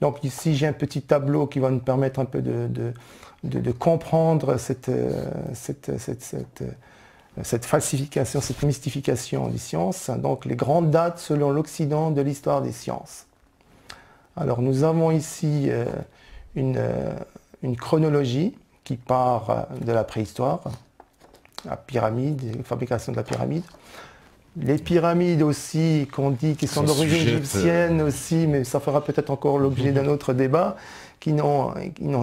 Donc ici, j'ai un petit tableau qui va nous permettre un peu de comprendre cette falsification, cette mystification des sciences. Donc les grandes dates selon l'Occident de l'histoire des sciences. Alors nous avons ici une chronologie qui part de la préhistoire, la pyramide, la fabrication de la pyramide. Les pyramides aussi, qu'on dit qu'ils sont d'origine égyptienne aussi, mais ça fera peut-être encore l'objet d'un autre débat, qui n'ont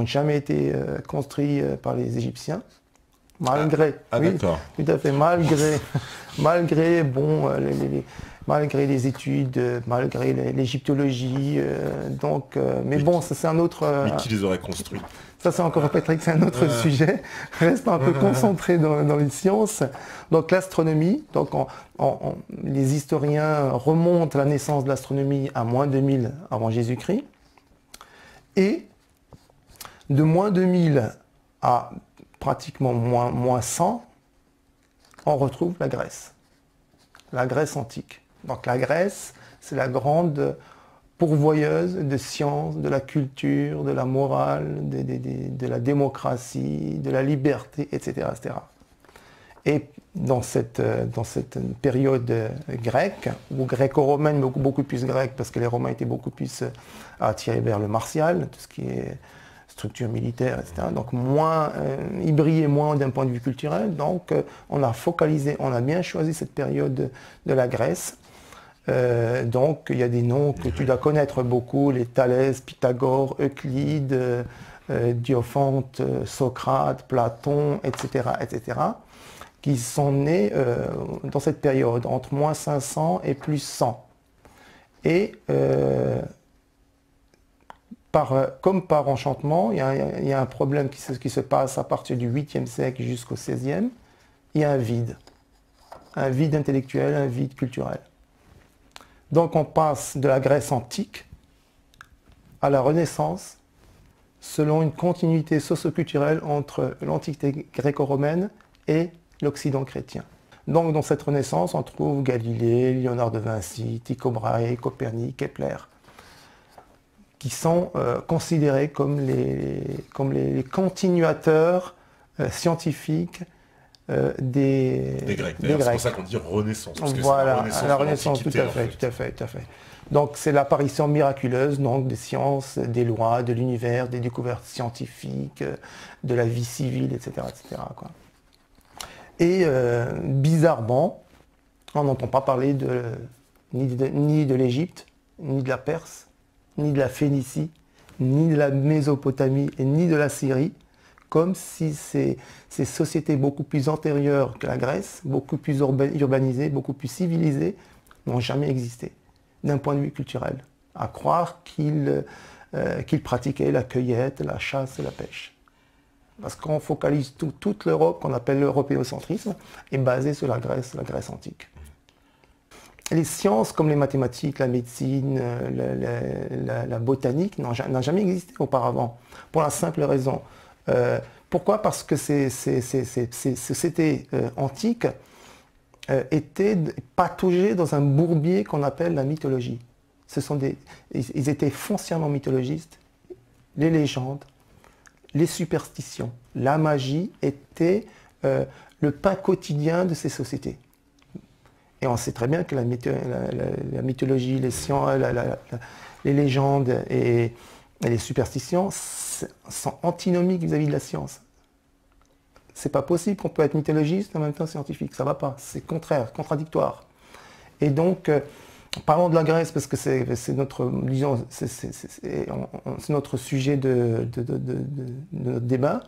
jamais été construits par les Égyptiens. Malgré, oui, tout à fait, malgré bon, malgré les études, malgré l'égyptologie, mais bon, ça c'est un autre... mais qui les aurait construits? Ça c'est encore peut-être c'est un autre sujet, reste un peu concentré dans les sciences. Donc l'astronomie, les historiens remontent la naissance de l'astronomie à moins 2000 avant Jésus-Christ, et de moins 2000 à pratiquement moins 100, on retrouve la Grèce antique. Donc la Grèce, c'est la grande pourvoyeuse de sciences, de la culture, de la morale, de la démocratie, de la liberté, etc. etc. Et dans cette période grecque, ou gréco-romaine, beaucoup plus grecque, parce que les Romains étaient beaucoup plus attirés vers le martial, tout ce qui est structure militaire, etc. Donc ils brillaient moins d'un point de vue culturel. Donc on a focalisé, on a bien choisi cette période de la Grèce. Donc il y a des noms que tu dois connaître beaucoup, les Thalès, Pythagore, Euclide, Diophante, Socrate, Platon, etc., etc., qui sont nés dans cette période, entre moins 500 et plus 100. Et comme par enchantement, il y a un problème qui se passe à partir du 8e siècle jusqu'au 16e, il y a un vide intellectuel, un vide culturel. Donc on passe de la Grèce antique à la Renaissance, selon une continuité socio-culturelle entre l'Antiquité gréco-romaine et l'Occident chrétien. Donc dans cette Renaissance, on trouve Galilée, Léonard de Vinci, Tycho Brahe, Copernic, Kepler, qui sont considérés comme les continuateurs scientifiques des Grecs. C'est pour ça qu'on dit Renaissance. Parce que voilà, la Renaissance, tout à fait. Donc c'est l'apparition miraculeuse des sciences, des lois, de l'univers, des découvertes scientifiques, de la vie civile, etc. etc. quoi. Et bizarrement, on n'entend pas parler ni de l'Égypte, ni de la Perse, ni de la Phénicie, ni de la Mésopotamie, et ni de la Syrie, comme si ces sociétés beaucoup plus antérieures que la Grèce, beaucoup plus urbanisées, beaucoup plus civilisées, n'ont jamais existé, d'un point de vue culturel. À croire qu'ils pratiquaient la cueillette, la chasse et la pêche. Parce qu'on focalise toute l'Europe, qu'on appelle l'européocentrisme, est basée sur la Grèce antique. Les sciences comme les mathématiques, la médecine, la botanique n'ont jamais existé auparavant, pour la simple raison. Pourquoi? Parce que ces sociétés antiques étaient pataugées dans un bourbier qu'on appelle la mythologie. Ils étaient foncièrement mythologistes. Les légendes, les superstitions, la magie étaient le pain quotidien de ces sociétés. Et on sait très bien que la mythologie, les sciences, les légendes et les superstitions sont antinomiques vis-à-vis de la science. C'est pas possible qu'on peut être mythologiste et en même temps scientifique, ça va pas, c'est contradictoire. Et donc, parlons de la Grèce parce que c'est notre sujet de notre débat.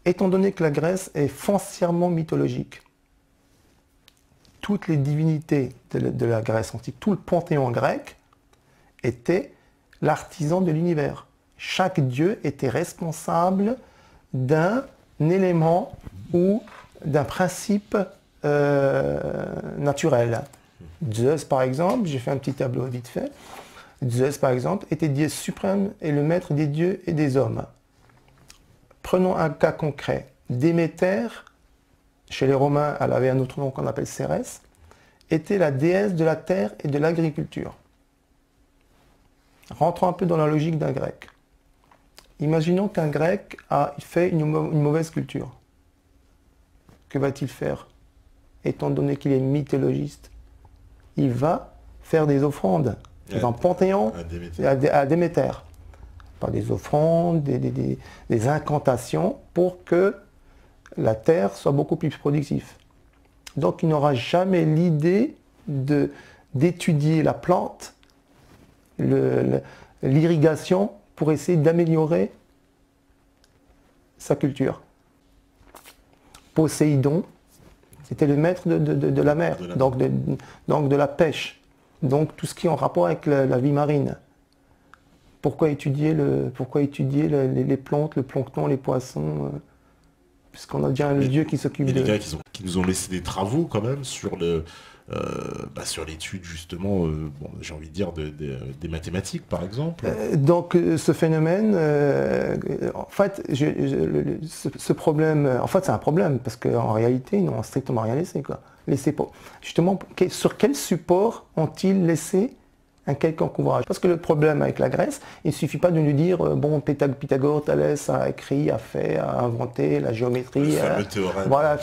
Étant donné que la Grèce est foncièrement mythologique, toutes les divinités de la Grèce antique, tout le panthéon grec était l'artisan de l'univers. Chaque dieu était responsable d'un élément ou d'un principe naturel. Zeus, par exemple, j'ai fait un petit tableau vite fait. Zeus, par exemple, était dieu suprême et le maître des dieux et des hommes. Prenons un cas concret. Déméter, chez les Romains, elle avait un autre nom qu'on appelle Cérès, était la déesse de la terre et de l'agriculture. Rentrons un peu dans la logique d'un grec. Imaginons qu'un grec a fait une mauvaise culture. Que va-t-il faire? Étant donné qu'il est mythologiste, il va faire des offrandes dans un panthéon à Déméter. Par des offrandes, des incantations pour que la terre soit beaucoup plus productive. Donc il n'aura jamais l'idée d'étudier la plante, l'irrigation pour essayer d'améliorer sa culture. Poséidon, c'était le maître de la mer, donc de la pêche, donc tout ce qui est en rapport avec la vie marine. Pourquoi étudier les plantes, le plancton, les poissons, puisqu'on a déjà un dieu qui s'occupe de... Il y a des gars qui nous ont laissé des travaux quand même sur sur l'étude justement, bon, j'ai envie de dire des mathématiques par exemple. Donc ce phénomène, en fait, ce problème, en fait c'est un problème parce qu'en réalité ils n'ont strictement rien laissé quoi. Justement, sur quel support ont-ils laissé un quelconque ouvrage? Parce que le problème avec la Grèce, il ne suffit pas de nous dire bon, Pythagore, Thalès a écrit, a fait, a inventé la géométrie, le théorème. Voilà,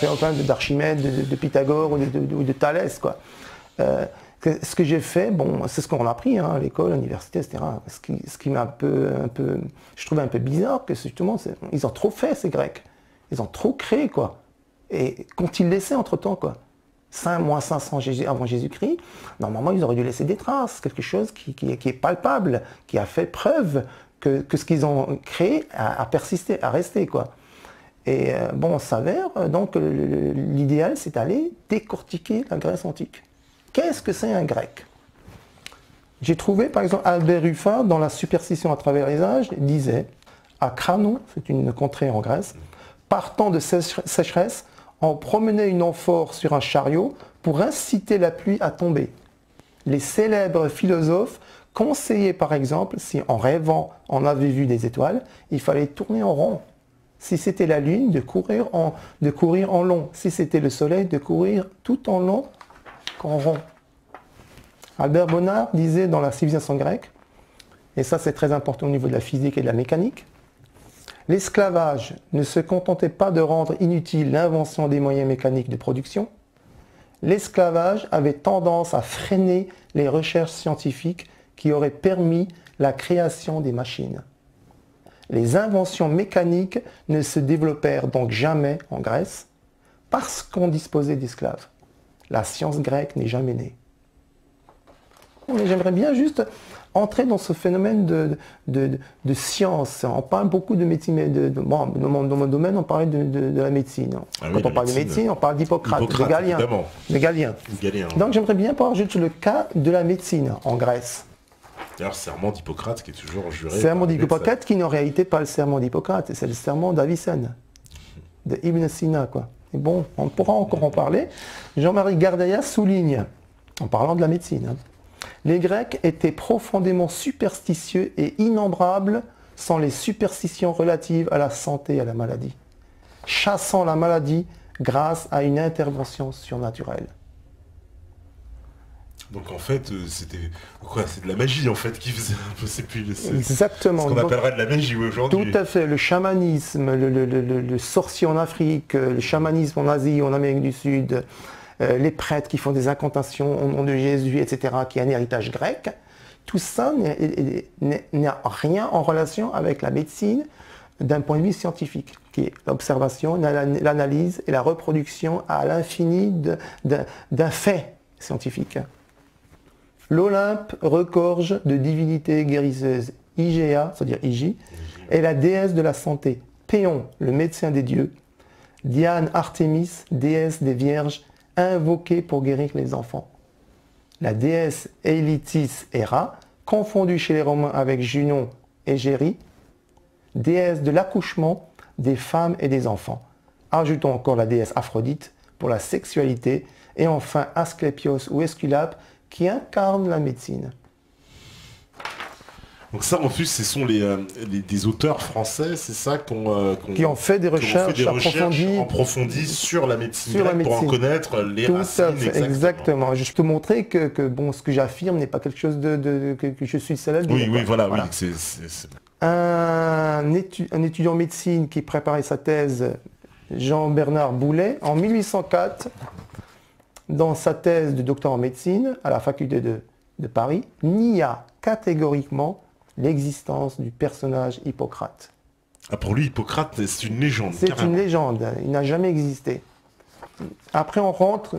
d'Archimède, de Pythagore ou de Thalès, quoi. Ce que j'ai fait, bon, c'est ce qu'on a appris à l'école, à l'université, etc. Ce qui m'a je trouvais un peu bizarre, que justement, ils ont trop fait, ces Grecs. Ils ont trop créé, quoi. Et qu'ont-ils laissé entre-temps, quoi? Moins 500 avant Jésus-Christ, normalement ils auraient dû laisser des traces, quelque chose qui est palpable, qui a fait preuve que ce qu'ils ont créé a persisté, a resté quoi. Et bon, on s'avère, donc l'idéal c'est d'aller décortiquer la Grèce antique. Qu'est-ce que c'est un grec? J'ai trouvé par exemple Albert Ruffin dans La superstition à travers les âges, disait à Cranon, c'est une contrée en Grèce, partant de sécheresse, on promenait une amphore sur un chariot pour inciter la pluie à tomber. Les célèbres philosophes conseillaient par exemple, si en rêvant on avait vu des étoiles, il fallait tourner en rond. Si c'était la lune, de courir en long. Si c'était le soleil, de courir tout en long qu'en rond. Albert Bonnard disait dans la civilisation grecque, et ça c'est très important au niveau de la physique et de la mécanique, l'esclavage ne se contentait pas de rendre inutile l'invention des moyens mécaniques de production. L'esclavage avait tendance à freiner les recherches scientifiques qui auraient permis la création des machines. Les inventions mécaniques ne se développèrent donc jamais en Grèce parce qu'on disposait d'esclaves. La science grecque n'est jamais née. J'aimerais bien juste entrer dans ce phénomène de science. On parle beaucoup de médecine, bon, dans mon domaine, on parlait de la médecine. Quand on parle de médecine, on parle d'Hippocrate, de Galien. Donc j'aimerais bien parler juste le cas de la médecine en Grèce. D'ailleurs, serment d'Hippocrate qui est toujours juré. Serment d'Hippocrate qui n'est en réalité pas le serment d'Hippocrate, c'est le serment d'Avicenne, de Ibn Sina, quoi. Et bon, on pourra encore en parler. Jean-Marie Gardaya souligne, en parlant de la médecine, les Grecs étaient profondément superstitieux et innombrables sont les superstitions relatives à la santé et à la maladie, chassant la maladie grâce à une intervention surnaturelle. Donc en fait, c'était quoi? C'est de la magie en fait qui faisait un peu ces piles. Exactement. Ce qu'on appellerait de la magie aujourd'hui. Tout à fait. Le chamanisme, le sorcier en Afrique, le chamanisme en Asie, en Amérique du Sud, les prêtres qui font des incantations au nom de Jésus, etc., qui est un héritage grec, tout ça n'a rien en relation avec la médecine d'un point de vue scientifique, qui est l'observation, l'analyse et la reproduction à l'infini d'un fait scientifique. L'Olympe regorge de divinités guérisseuses. Igéa, c'est-à-dire Igi, est la déesse de la santé. Péon, le médecin des dieux. Diane Artémis, déesse des vierges, invoquée pour guérir les enfants. La déesse Eilitis Héra, confondue chez les Romains avec Junon et Géry, déesse de l'accouchement des femmes et des enfants. Ajoutons encore la déesse Aphrodite pour la sexualité et enfin Asclépios ou Esculape qui incarne la médecine. Donc ça, en plus, ce sont des auteurs français, c'est ça, qui ont fait des recherches approfondies sur la médecine grecque pour en connaître les racines exactement. Je peux montrer que bon, ce que j'affirme n'est pas quelque chose que je suis le seul à dire. Oui, voilà. Oui, un étudiant en médecine qui préparait sa thèse, Jean-Bernard Boulet, en 1804, dans sa thèse de docteur en médecine à la faculté de Paris, nia catégoriquement l'existence du personnage Hippocrate. Ah, pour lui, Hippocrate, c'est une légende. C'est une légende, il n'a jamais existé. Après, on rentre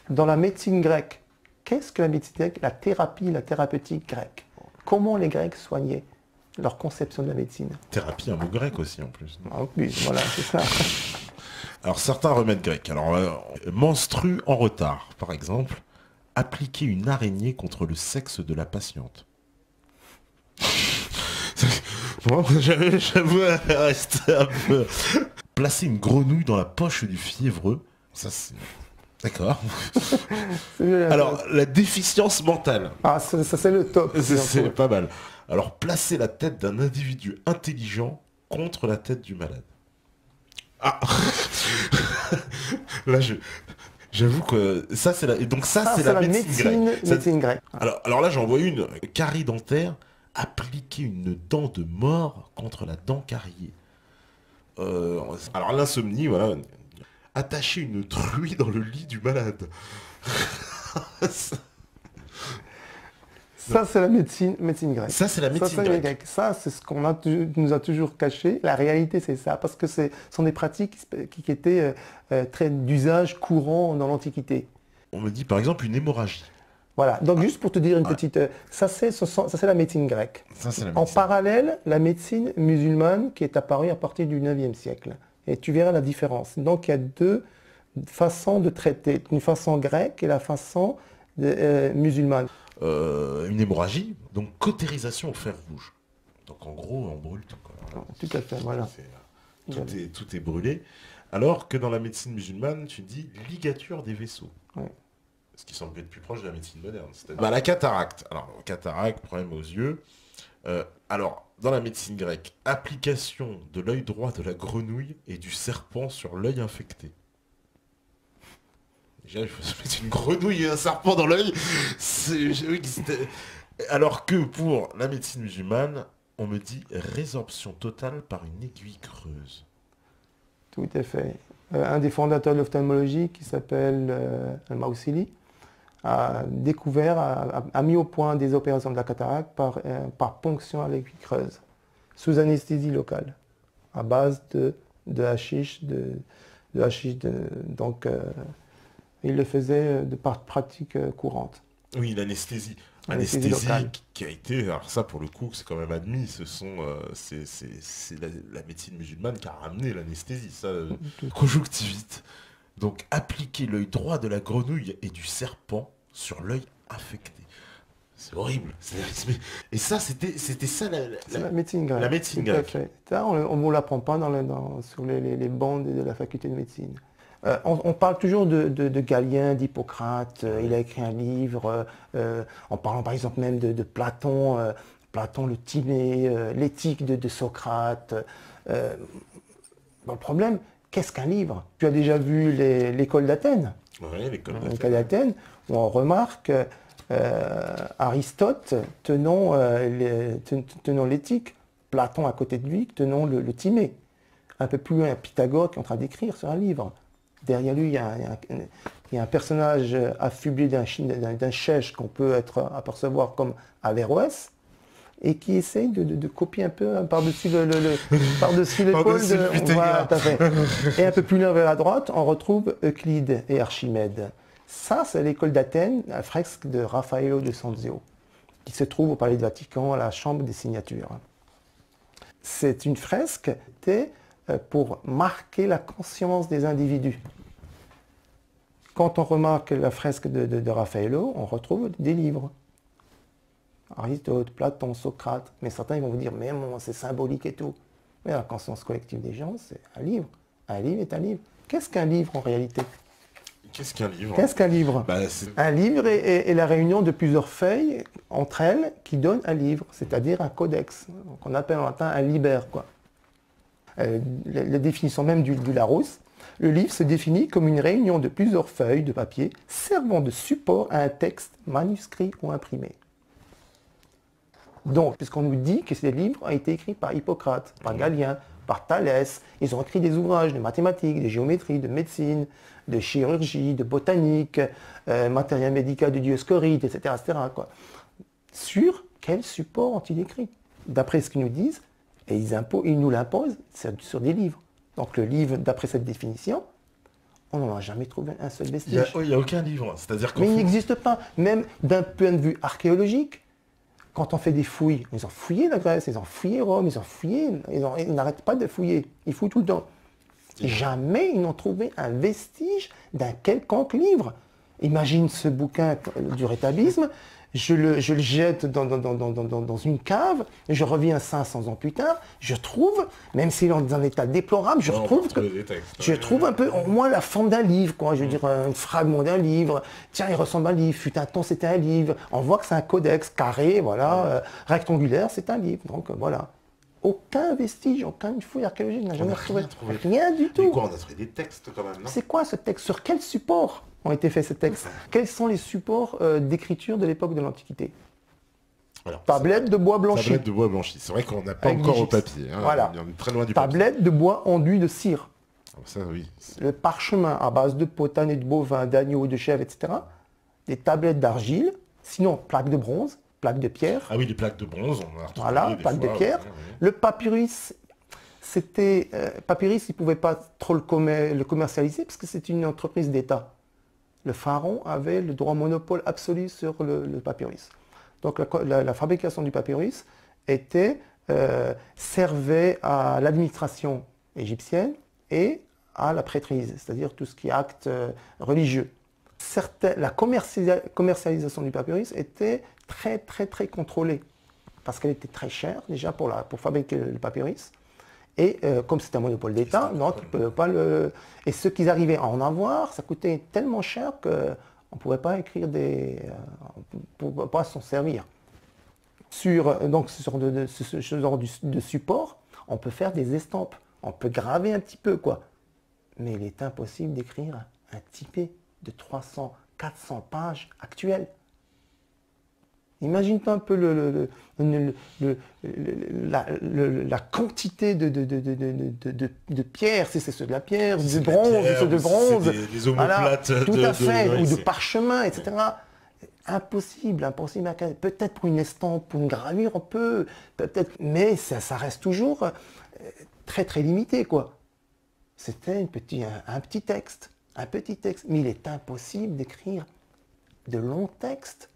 dans la médecine grecque. Qu'est-ce que la médecine grecque? La thérapie, la thérapeutique grecque. Comment les Grecs soignaient leur conception de la médecine? Thérapie, un mot grec aussi en plus. En plus, voilà, c'est ça. Alors, certains remèdes grecs. Alors, menstrue en retard, par exemple, appliquer une araignée contre le sexe de la patiente. Bon, j'avoue, rester un peu. Placer une grenouille dans la poche du fiévreux. Ça, c'est. D'accord. Alors, la déficience mentale. Ah, ça c'est le top. C'est pas mal. Alors, placer la tête d'un individu intelligent contre la tête du malade. Ah. Là, j'avoue que ça, c'est la. Et donc, ça c'est la médecine grecque. Alors là, j'en vois une. Carie dentaire. Appliquer une dent de mort contre la dent cariée. Alors l'insomnie, voilà. Attacher une truie dans le lit du malade. Ça, c'est la médecine grecque. Ça, c'est la médecine grecque. Ça, c'est ce qu'on nous a toujours caché. La réalité, c'est ça. Parce que ce sont des pratiques qui étaient très d'usage courant dans l'Antiquité. On me dit, par exemple, une hémorragie. Voilà, donc juste pour te dire une petite... Ça, c'est la médecine grecque. En parallèle, la médecine musulmane qui est apparue à partir du 9e siècle. Et tu verras la différence. Donc, il y a deux façons de traiter. Une façon grecque et la façon musulmane. Une hémorragie, donc cautérisation au fer rouge. Donc, en gros, on brûle tout. Quoi. Tout à fait, voilà. Tout est brûlé. Alors que dans la médecine musulmane, tu dis ligature des vaisseaux. Ouais. Ce qui semble être plus proche de la médecine moderne. La cataracte. Alors, cataracte, problème aux yeux. Alors, dans la médecine grecque, application de l'œil droit de la grenouille et du serpent sur l'œil infecté. Déjà, il faut se mettre une grenouille et un serpent dans l'œil. Alors que pour la médecine musulmane, on me dit résorption totale par une aiguille creuse. Tout à fait. Un des fondateurs de l'ophtalmologie, qui s'appelle Al-Mawsili, a découvert, a mis au point des opérations de la cataracte par ponction à l'aiguille creuse, sous anesthésie locale, à base de hashish, donc il le faisait de par pratique courante. Oui, l'anesthésie. Anesthésie qui a été, alors ça pour le coup c'est quand même admis, c'est la médecine musulmane qui a ramené l'anesthésie, ça, conjonctivite. Donc appliquer l'œil droit de la grenouille et du serpent sur l'œil affecté. C'est horrible. Et ça, c'était ça la médecine grecque. La médecine grecque. Ça, on ne l'apprend pas sur les bancs de la faculté de médecine. On parle toujours de Galien, d'Hippocrate, il a écrit un livre, en parlant par exemple même de Platon, Platon le Timée, l'éthique de Socrate. Le problème, qu'est-ce qu'un livre? Tu as déjà vu l'école d'Athènes? Oui, l'école d'Athènes, où on remarque Aristote tenant l'éthique, Platon à côté de lui tenant le Timée. Un peu plus loin, Pythagore qui est en train d'écrire sur un livre. Derrière lui, il y a un personnage affublé d'un chèche qu'on peut apercevoir comme Averroès, et qui essaye de copier un peu par-dessus l'épaule. Voilà, et un peu plus loin vers la droite, on retrouve Euclide et Archimède. Ça, c'est l'école d'Athènes, la fresque de Raffaello de Sanzio, qui se trouve au Palais du Vatican, à la Chambre des Signatures. C'est une fresque pour marquer la conscience des individus. Quand on remarque la fresque de Raffaello, on retrouve des livres. Aristote, Platon, Socrate, mais certains ils vont vous dire, mais bon, c'est symbolique et tout. Mais la conscience collective des gens, c'est un livre. Un livre est un livre. Qu'est-ce qu'un livre en réalité? Qu'est-ce qu'un livre? Qu'est-ce qu'un livre? Un livre est la réunion de plusieurs feuilles entre elles qui donnent un livre, c'est-à-dire un codex, qu'on appelle en latin un liber, quoi. La définition même du Larousse, le livre se définit comme une réunion de plusieurs feuilles de papier servant de support à un texte manuscrit ou imprimé. Donc, puisqu'on nous dit que ces livres ont été écrits par Hippocrate, par Galien, par Thalès, ils ont écrit des ouvrages de mathématiques, de géométrie, de médecine, de chirurgie, de botanique, matériel médical de Dioscoride, etc. quoi. Sur quel support ont-ils écrit? D'après ce qu'ils nous disent, et ils nous l'imposent sur des livres. Donc le livre, d'après cette définition, on n'en a jamais trouvé un seul vestige. Il n'y a aucun livre. C'est-à-dire Mais il n'existe pas. Même d'un point de vue archéologique, quand on fait des fouilles, ils ont fouillé la Grèce, ils ont fouillé Rome, ils n'arrêtent pas de fouiller. Ils fouillent tout le temps. Jamais ils n'ont trouvé un vestige d'un quelconque livre. Imagine ce bouquin du rétablisme, je le jette dans une cave, et je reviens 500 ans plus tard, je trouve, même s'il est dans un état déplorable, je trouve un peu, au moins la forme d'un livre, quoi. Je veux dire, un fragment d'un livre. Tiens, il ressemble à un livre. Fut un temps, c'était un livre. On voit que c'est un codex carré, voilà, rectangulaire, c'est un livre. Donc voilà. Aucun vestige, aucune fouille archéologique n'a jamais retrouvé. Rien du tout. Mais quoi, on a trouvé des textes quand même, non? C'est quoi ce texte? Sur quel support ont été faits ces textes? Quels sont les supports d'écriture de l'époque de l'Antiquité? Tablette de bois blanchi. Tablette de bois blanchi. C'est vrai qu'on n'a pas encore au papier. Hein. Voilà. On est très loin du papier. Tablette de bois enduit de cire. Ça, oui. Le parchemin à base de potane et de bovin, d'agneau, de chèvre, etc. Des tablettes d'argile. Sinon, plaques de bronze, plaques de pierre. Ah oui, les plaques de bronze, on a retrouvé. Voilà, plaques de pierre. Oui. Le papyrus, papyrus, il ne pouvait pas trop le commercialiser parce que c'est une entreprise d'État. Le pharaon avait le droit monopole absolu sur le papyrus. Donc la fabrication du papyrus servait à l'administration égyptienne et à la prêtrise, c'est-à-dire tout ce qui est acte religieux. La commercialisation du papyrus était très très très contrôlée parce qu'elle était très chère déjà pour fabriquer le papyrus. Et comme c'est un monopole d'État, donc ils ne pouvaient pas le... Et ce qu'ils arrivaient à en avoir, ça coûtait tellement cher qu'on ne pouvait pas écrire on ne pouvait pas s'en servir. Sur ce genre de support, on peut faire des estampes, on peut graver un petit peu, quoi. Mais il est impossible d'écrire un typé de 300, 400 pages actuelles. Imagine-toi un peu la quantité de pierres, c'est de la pierre, de bronze, c'est de bronze, des omoplates, voilà, tout à fait, ou de parchemin, etc. Impossible. Peut-être pour une estampe, pour une gravure, on peut, peut-être, mais ça reste toujours très très limité, quoi. C'était un petit texte, mais il est impossible d'écrire de longs textes.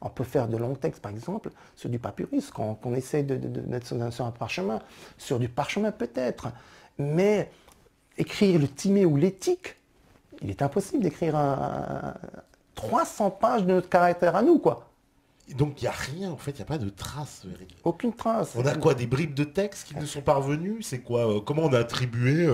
On peut faire de longs textes, par exemple, sur du papyrus, qu'on essaie de mettre sur un parchemin. Sur du parchemin, peut-être. Mais écrire le Timée ou l'éthique, il est impossible d'écrire 300 pages de notre caractère à nous, quoi. Donc il n'y a rien, en fait, il n'y a pas de traces, Eric. Aucune trace. On a quoi, des bribes de textes qui nous sont parvenus? C'est quoi comment on a attribué,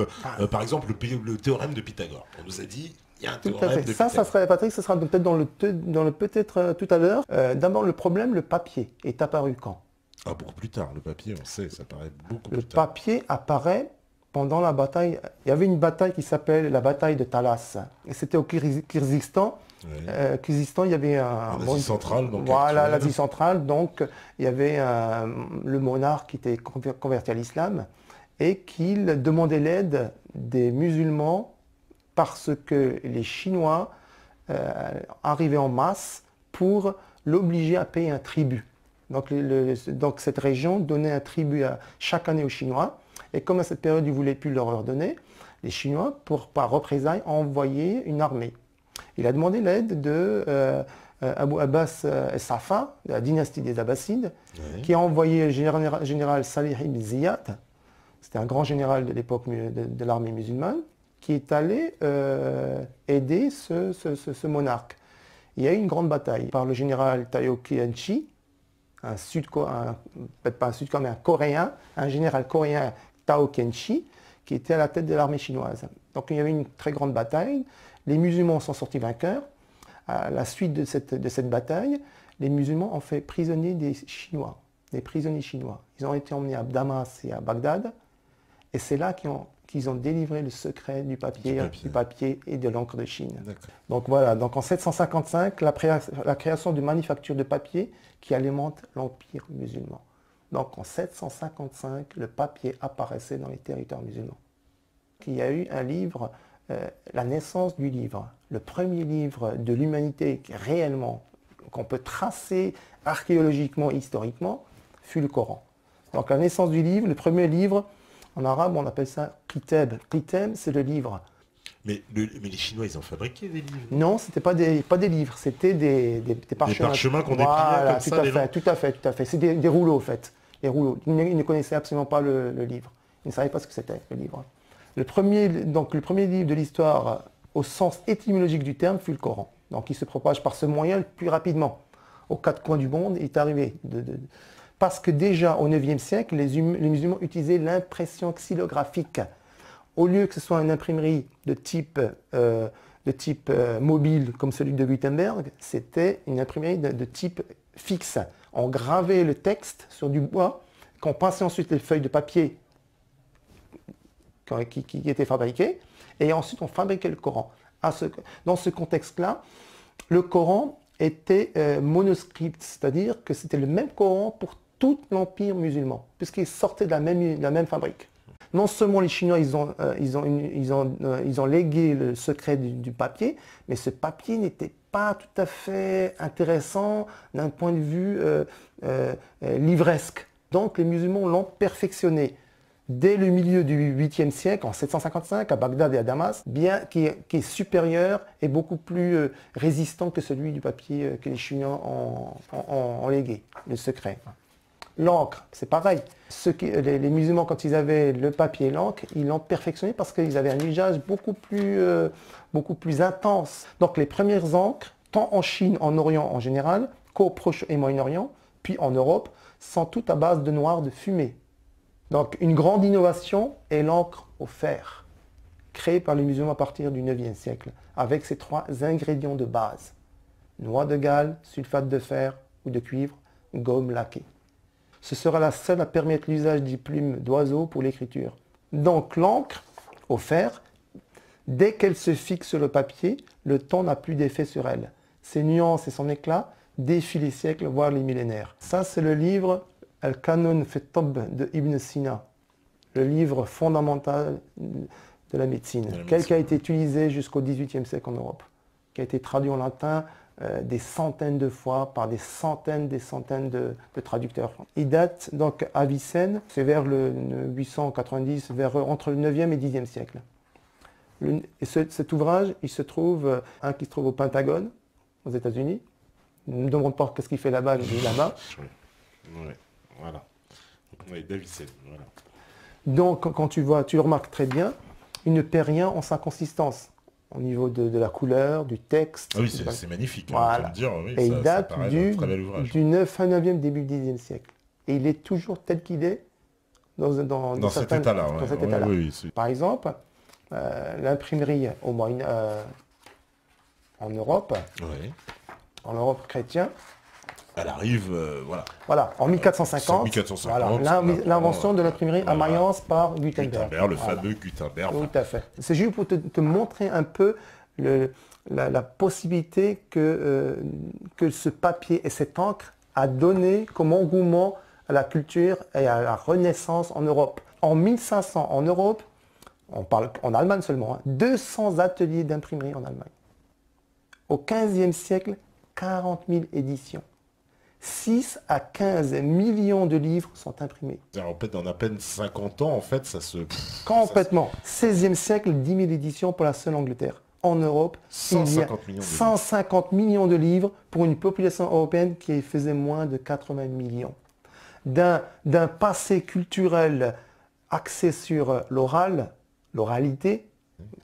par exemple, le théorème de Pythagore? On nous a dit... Tout à fait. Ça serait, Patrick, ça sera peut-être dans le peut-être tout à l'heure. D'abord, le problème, le papier est apparu quand? Ah, beaucoup plus tard. Le papier, on sait, ça paraît beaucoup plus Le tard. papier apparaît pendant la bataille. Il y avait une bataille qui s'appelle la bataille de Talas. Et c'était au Kyrgyzstan. Oui. Kyrgyzstan, il y avait en Asie centrale, donc. Voilà, l'Asie centrale. Donc, il y avait le monarque qui était converti à l'islam et qu'il demandait l'aide des musulmans parce que les Chinois arrivaient en masse pour l'obliger à payer un tribut. Donc cette région donnait un tribut chaque année aux Chinois. Et comme à cette période, ils ne voulaient plus leur donner, les Chinois, par représailles, ont envoyé une armée. Il a demandé l'aide de Abu Abbas Safa, de la dynastie des Abbassides, oui, qui a envoyé le général Salih ibn Ziyad, c'était un grand général de l'époque de l'armée musulmane, qui est allé aider ce monarque. Il y a eu une grande bataille par le général Tao Kien-chi, peut-être pas un Sud-Coréen, mais un Coréen, un général coréen Tao Kien-chi, qui était à la tête de l'armée chinoise. Donc il y avait une très grande bataille. Les musulmans sont sortis vainqueurs. À la suite de cette bataille, les musulmans ont fait prisonnier des Chinois, des prisonniers chinois. Ils ont été emmenés à Damas et à Bagdad, et c'est là qu'ils ont délivré le secret du papier et de l'encre de Chine. Donc voilà, donc en 755, la création de manufactures de papier qui alimente l'Empire musulman. Donc en 755, le papier apparaissait dans les territoires musulmans. Il y a eu un livre, la naissance du livre, le premier livre de l'humanité réellement, qu'on peut tracer archéologiquement, historiquement, fut le Coran. Donc la naissance du livre, le premier livre, en arabe on appelle ça Kitab. Kitab, c'est le livre. Mais les Chinois, ils ont fabriqué des livres? Non, ce n'était pas des livres, c'était des parchemins. Des parchemins qu'on dépliait voilà, comme ça, tout à fait. C'est des rouleaux, en fait. Des rouleaux. Ils ne connaissaient absolument pas le livre. Ils ne savaient pas ce que c'était, le livre. Le premier livre de l'histoire, au sens étymologique du terme, fut le Coran. Donc il se propage par ce moyen le plus rapidement. Aux quatre coins du monde, il est arrivé. Parce que déjà au IXe siècle, les musulmans utilisaient l'impression xylographique. Au lieu que ce soit une imprimerie de type mobile comme celui de Gutenberg, c'était une imprimerie de type fixe. On gravait le texte sur du bois, qu'on passait ensuite les feuilles de papier qui étaient fabriquées, et ensuite on fabriquait le Coran. Dans ce contexte-là, le Coran était monoscript, c'est-à-dire que c'était le même Coran pour tout l'Empire musulman, puisqu'il sortait de la même fabrique. Non seulement les Chinois ils ont légué le secret du papier, mais ce papier n'était pas tout à fait intéressant d'un point de vue livresque. Donc les musulmans l'ont perfectionné. Dès le milieu du 8e siècle, en 755, à Bagdad et à Damas, qui est supérieur et beaucoup plus résistant que celui du papier que les Chinois ont légué, le secret. L'encre, c'est pareil. Les musulmans, quand ils avaient le papier et l'encre, ils l'ont perfectionné parce qu'ils avaient un usage beaucoup plus intense. Donc les premières encres, tant en Chine, en Orient en général, qu'au Proche et Moyen-Orient, puis en Europe, sont toutes à base de noir de fumée. Donc une grande innovation est l'encre au fer, créée par les musulmans à partir du 9e siècle, avec ces trois ingrédients de base: noix de Galles, sulfate de fer ou de cuivre, gomme laquée. Ce sera la seule à permettre l'usage des plumes d'oiseaux pour l'écriture. Donc l'encre au fer, dès qu'elle se fixe sur le papier, le temps n'a plus d'effet sur elle. Ses nuances et son éclat défient les siècles, voire les millénaires. Ça, c'est le livre Al-Kanun fi Tabb de Ibn Sina, le livre fondamental de la médecine, qui a été utilisé jusqu'au XVIIIe siècle en Europe, qui a été traduit en latin des centaines de fois par des centaines de traducteurs. Il date donc à Avicenne, c'est vers le 890, entre le 9e et 10e siècle. Et cet ouvrage, il se trouve, qui se trouve au Pentagone, aux États-Unis. Ne me demande pas qu'est-ce qu'il fait là-bas, il est là-bas. Oui, voilà. Oui, d'Avicenne, voilà. Donc, quand tu vois, tu le remarques très bien, il ne perd rien en sa consistance, au niveau de la couleur, du texte. Ah oui, c'est magnifique. Voilà. Dire, oui, et il date du fin 9e, début 10e siècle. Et il est toujours tel qu'il est dans cet état-là. Oui, par exemple, l'imprimerie en Europe, en Europe chrétienne, elle arrive, Voilà, en 1450, l'invention de l'imprimerie à Mayence par Gutenberg. Le fameux Gutenberg. Tout à fait. C'est juste pour te montrer un peu la possibilité que ce papier et cette encre a donné comme engouement à la culture et à la Renaissance en Europe. En 1500, en Europe, on parle en Allemagne seulement, 200 ateliers d'imprimerie en Allemagne. Au XVe siècle, 40 000 éditions. 6 à 15 millions de livres sont imprimés. En à peine 50 ans, en fait, ça se... Complètement. 16e siècle, 10 000 éditions pour la seule Angleterre. En Europe, 150 millions de livres pour une population européenne qui faisait moins de 80 millions. D'un passé culturel axé sur l'oralité,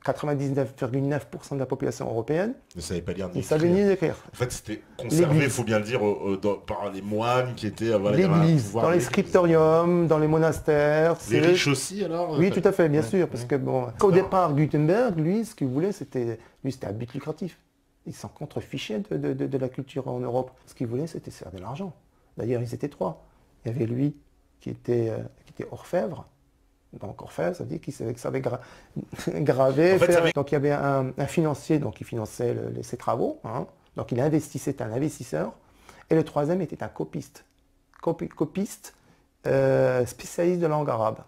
99,9% de la population européenne ne savait pas lire ni ne savait ni écrire. En fait, c'était conservé, il faut bien le dire, par les moines qui étaient... L'église, dans les scriptoriums, dans les monastères. Les riches aussi, alors? Oui, tout à fait, bien sûr. Parce que, bon, au départ, Gutenberg, lui, ce qu'il voulait, c'était un but lucratif. Il s'en contrefichait de la culture en Europe. Ce qu'il voulait, c'était se faire de l'argent. D'ailleurs, ils étaient trois. Il y avait lui, qui était orfèvre. Donc orfèvre, ça veut dire qu'il savait graver. En fait, Donc il y avait un financier qui finançait ses travaux. Hein. Donc il investissait, c'était un investisseur. Et le troisième était un copiste. Copiste spécialiste de langue arabe.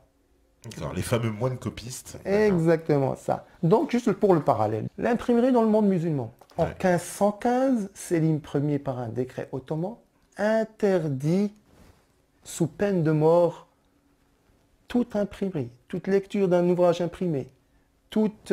Alors, les fameux moines copistes. Exactement ça. Donc juste pour le parallèle, l'imprimerie dans le monde musulman. En 1515, Sélim Ier, par un décret ottoman, interdit sous peine de mort toute imprimerie, toute lecture d'un ouvrage imprimé, toute